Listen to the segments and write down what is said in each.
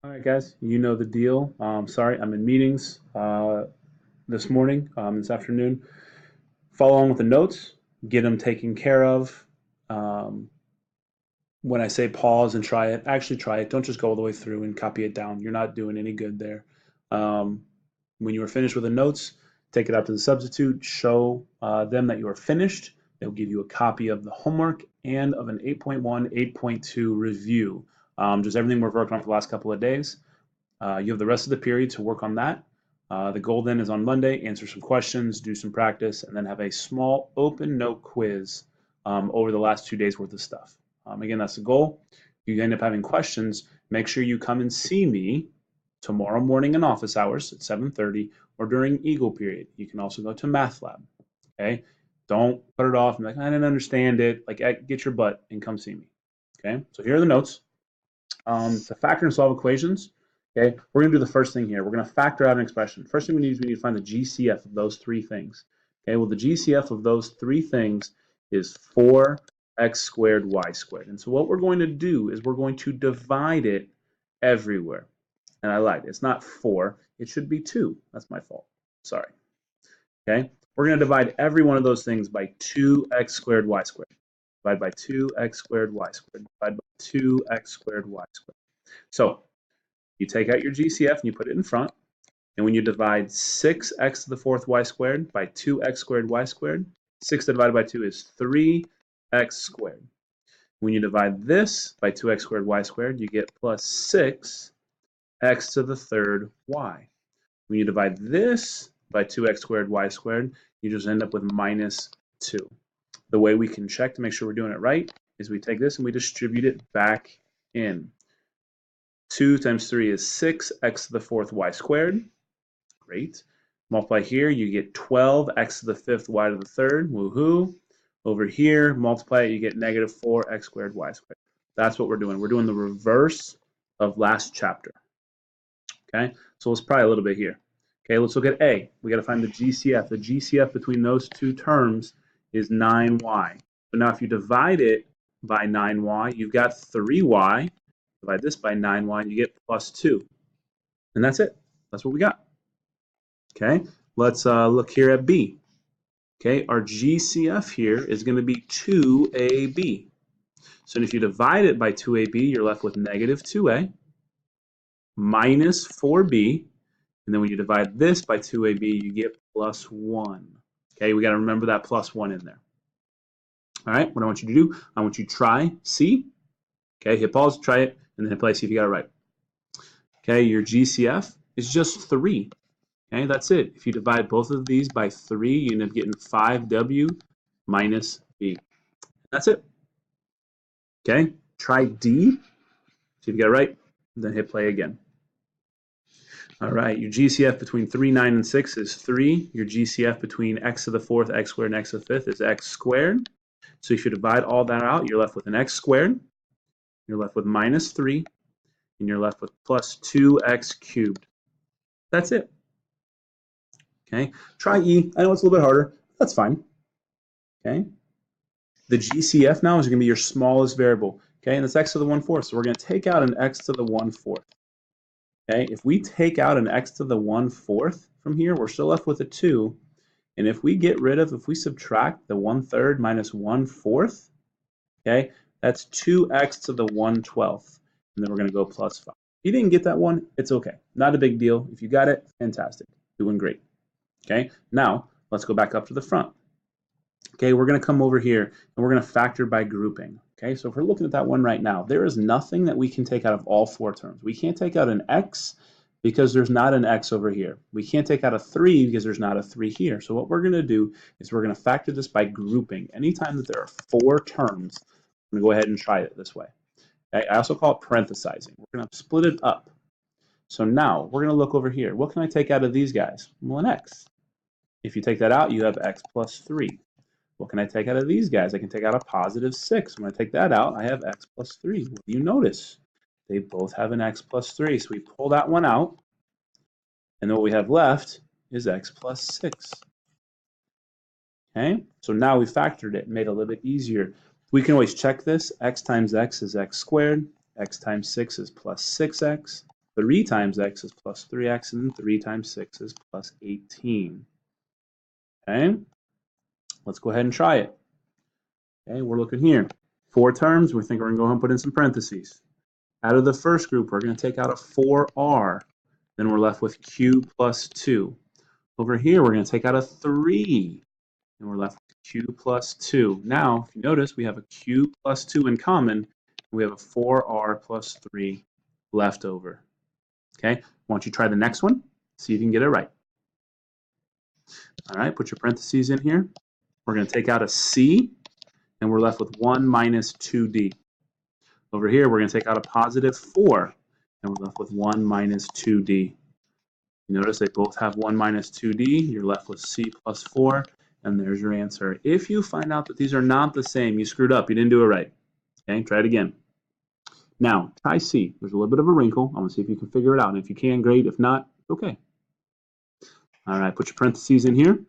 All right, guys, you know the deal. Sorry, I'm in meetings this morning, this afternoon. Follow on with the notes, get them taken care of. Um, when I say pause and try it, actually try it. Don't just go all the way through and copy it down. You're not doing any good there. Um, when you are finished with the notes, take it out to the substitute, show them that you are finished. They'll give you a copy of the homework and of an 8.1, 8.2 review. Just everything we've worked on for the last couple of days. You have the rest of the period to work on that. The goal then is on Monday, answer some questions, do some practice, and then have a small open note quiz over the last 2 days worth of stuff. Again, that's the goal. If you end up having questions, make sure you come and see me tomorrow morning in office hours at 7:30 or during Eagle period. You can also go to Math Lab. Okay, don't put it off and be like, I didn't understand it. Like, get your butt and come see me. Okay, so here are the notes. To factor and solve equations, okay, we're going to do the first thing here. We're going to factor out an expression. First thing we need is we need to find the GCF of those three things. Okay, well, the GCF of those three things is 4x squared y squared. And so what we're going to do is we're going to divide it everywhere. And I lied. It's not 4. It should be 2. That's my fault. Sorry. Okay, we're going to divide every one of those things by 2x squared y squared. Divide by 2x squared y squared. Divide by 2x squared y squared. So you take out your GCF and you put it in front. And when you divide 6x to the fourth y squared by 2x squared y squared, 6 divided by 2 is 3x squared. When you divide this by 2x squared y squared, you get plus 6x to the third y. When you divide this by 2x squared y squared, you just end up with minus 2. The way we can check to make sure we're doing it right is we take this and we distribute it back in. 2 times 3 is 6x to the fourth y squared. Great. Multiply here, you get 12x to the fifth y to the third. Woohoo. Over here, multiply it, you get negative 4x squared y squared. That's what we're doing. We're doing the reverse of last chapter. Okay, so let's try a little bit here. Okay, let's look at A. We got to find the GCF. The GCF between those two terms is 9y. But now if you divide it by 9y, you've got 3y. Divide this by 9y, and you get plus 2. And that's it. That's what we got. Okay, let's look here at B. Okay, our GCF here is going to be 2ab. So if you divide it by 2ab, you're left with negative 2a minus 4b. And then when you divide this by 2ab, you get plus 1. Okay, we got to remember that plus 1 in there. All right, what I want you to do, I want you to try C. Okay, hit pause, try it, and then hit play, see if you got it right. Okay, your GCF is just 3. Okay, that's it. If you divide both of these by 3, you end up getting 5w minus b. That's it. Okay, try D. See if you got it right, then hit play again. All right, your GCF between 3, 9, and 6 is 3. Your GCF between x to the fourth, x squared, and x to the fifth is x squared. So if you divide all that out, you're left with an x squared. You're left with minus 3. And you're left with plus 2x cubed. That's it. Okay, try E. I know it's a little bit harder. That's fine. Okay. The GCF now is going to be your smallest variable. Okay, and it's x to the 1/4. So we're going to take out an x to the 1/4. Okay, if we take out an x to the 1/4 from here, we're still left with a 2. And if we subtract the 1/3 minus 1/4, okay, that's 2x to the 1/12. And then we're going to go plus 5. If you didn't get that one, it's okay. Not a big deal. If you got it, fantastic. Doing great. Okay, now let's go back up to the front. Okay, we're going to come over here and we're going to factor by grouping. Okay, so if we're looking at that one right now, there is nothing that we can take out of all 4 terms. We can't take out an x because there's not an x over here. We can't take out a 3 because there's not a 3 here. So what we're going to do is we're going to factor this by grouping. Anytime that there are 4 terms, I'm going to go ahead and try it this way. Okay, I also call it parenthesizing. We're going to split it up. So now we're going to look over here. What can I take out of these guys? Well, an x. If you take that out, you have x plus 3. What can I take out of these guys? I can take out a positive 6. When I take that out, I have x plus 3. What do you notice? They both have an x plus 3. So we pull that one out. And then what we have left is x plus 6. Okay, so now we factored it, made it a little bit easier. We can always check this. X times x is x squared. X times 6 is plus 6x. 3 times x is plus 3x, and then 3 times 6 is plus 18. Okay, let's go ahead and try it. Okay, we're looking here. 4 terms, we think we're going to go ahead and put in some parentheses. Out of the first group, we're going to take out a 4r. Then we're left with q plus 2. Over here, we're going to take out a 3. And we're left with q plus 2. Now, if you notice, we have a q plus 2 in common. And we have a 4r plus 3 left over. Okay, why don't you try the next one? See if you can get it right. All right, put your parentheses in here. We're going to take out a c, and we're left with 1 minus 2d. Over here, we're going to take out a positive 4, and we're left with 1 minus 2d. You notice they both have 1 minus 2d. You're left with c plus 4, and there's your answer. If you find out that these are not the same, you screwed up. You didn't do it right. Okay, try it again. Now, try C. There's a little bit of a wrinkle. I'm going to see if you can figure it out. And if you can, great. If not, okay. All right, put your parentheses in here.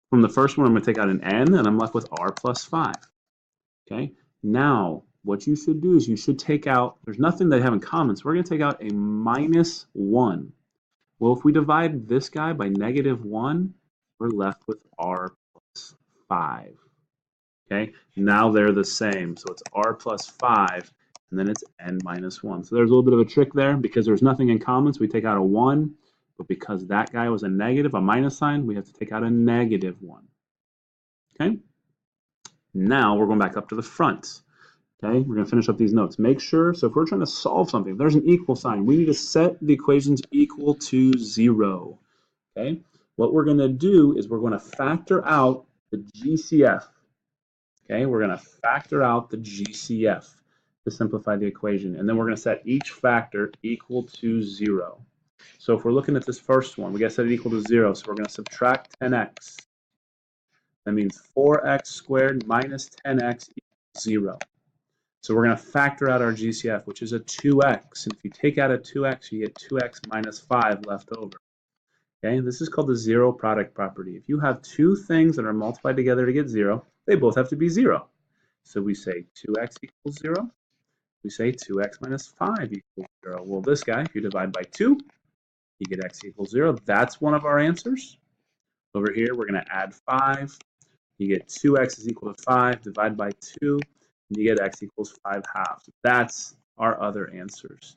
From the first one, I'm going to take out an n, and I'm left with r plus 5. Okay, now what you should do is you should take out, there's nothing they have in common, so we're going to take out a minus 1. Well, if we divide this guy by negative 1, we're left with r plus 5. Okay, now they're the same, so it's r plus 5, and then it's n minus 1. So there's a little bit of a trick there because there's nothing in common, so we take out a 1, but because that guy was a negative, a minus sign, we have to take out a negative 1. Okay, now we're going back up to the front. Okay, we're going to finish up these notes. Make sure, so if we're trying to solve something, if there's an equal sign, we need to set the equations equal to 0. Okay, what we're going to do is we're going to factor out the GCF. Okay, we're going to factor out the GCF to simplify the equation, and then we're going to set each factor equal to 0. So if we're looking at this first one, we got to set it equal to 0, so we're going to subtract 10x. That means 4x squared minus 10x equals 0. So we're going to factor out our GCF, which is a 2x. And if you take out a 2x, you get 2x minus 5 left over. Okay, this is called the zero product property. If you have two things that are multiplied together to get 0, they both have to be 0. So we say 2x equals 0. We say 2x minus 5 equals 0. Well, this guy, if you divide by 2, you get x equals 0. That's one of our answers. Over here, we're going to add 5. You get 2x is equal to 5. Divide by 2. And you get x equals 5 halves. That's our other answers.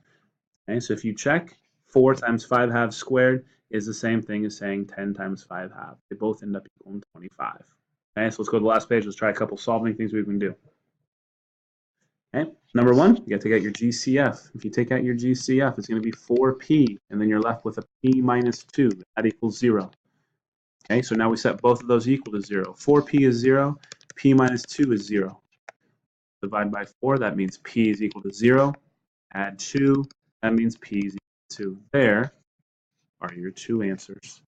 Okay, so if you check, 4 times 5 halves squared is the same thing as saying 10 times 5 halves. They both end up equaling 25. Okay, so let's go to the last page. Let's try a couple solving things we can do. Okay, number 1, you got to take out your GCF. If you take out your GCF, it's going to be 4p, and then you're left with a p minus 2. That equals 0. Okay, so now we set both of those equal to 0. 4p is 0. P minus 2 is 0. Divide by 4, that means p is equal to 0. Add 2, that means p is equal to 2. There are your two answers.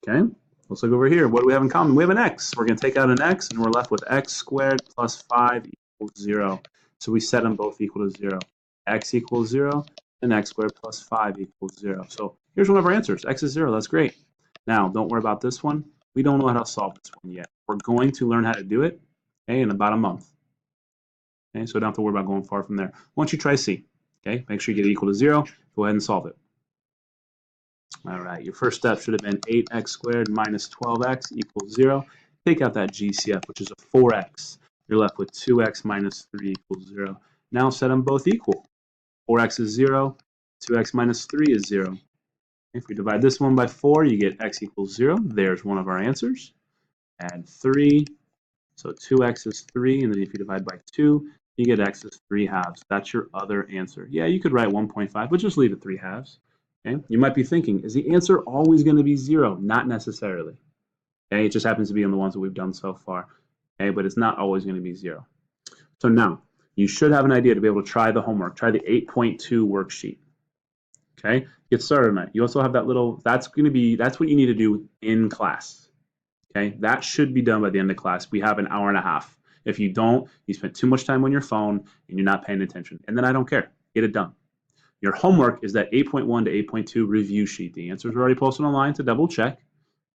Okay, let's look over here. What do we have in common? We have an x. We're going to take out an x, and we're left with x squared plus 5 equals 0. So we set them both equal to 0. X equals 0, and x squared plus 5 equals 0. So here's one of our answers. X is 0. That's great. Now, don't worry about this one. We don't know how to solve this one yet. We're going to learn how to do it, okay, in about a month. Okay, so don't have to worry about going far from there. Once you try C, okay, make sure you get it equal to 0. Go ahead and solve it. All right, your first step should have been 8x squared minus 12x equals 0. Take out that GCF, which is a 4x. You're left with 2x minus 3 equals 0. Now set them both equal. 4x is 0. 2x minus 3 is 0. If we divide this one by 4, you get x equals 0. There's one of our answers. Add 3. So 2x is 3, and then if you divide by 2, you get x is 3 halves. That's your other answer. Yeah, you could write 1.5, but just leave it 3 halves. Okay? You might be thinking, is the answer always going to be 0? Not necessarily. Okay? It just happens to be on the ones that we've done so far. Okay? But it's not always going to be 0. So now, you should have an idea to be able to try the homework. Try the 8.2 worksheet. Okay? Get started on it. You also have that little, that's what you need to do in class. Okay? That should be done by the end of class. We have an hour and a half. If you don't, you spend too much time on your phone and you're not paying attention. And then I don't care. Get it done. Your homework is that 8.1 to 8.2 review sheet. The answers are already posted online to double check.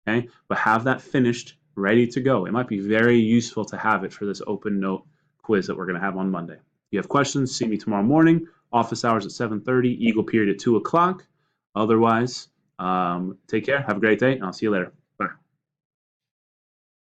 Okay? But have that finished, ready to go. It might be very useful to have it for this open note quiz that we're going to have on Monday. If you have questions, see me tomorrow morning Office hours at 7:30. Eagle period at 2 o'clock. Otherwise, take care. Have a great day. And I'll see you later.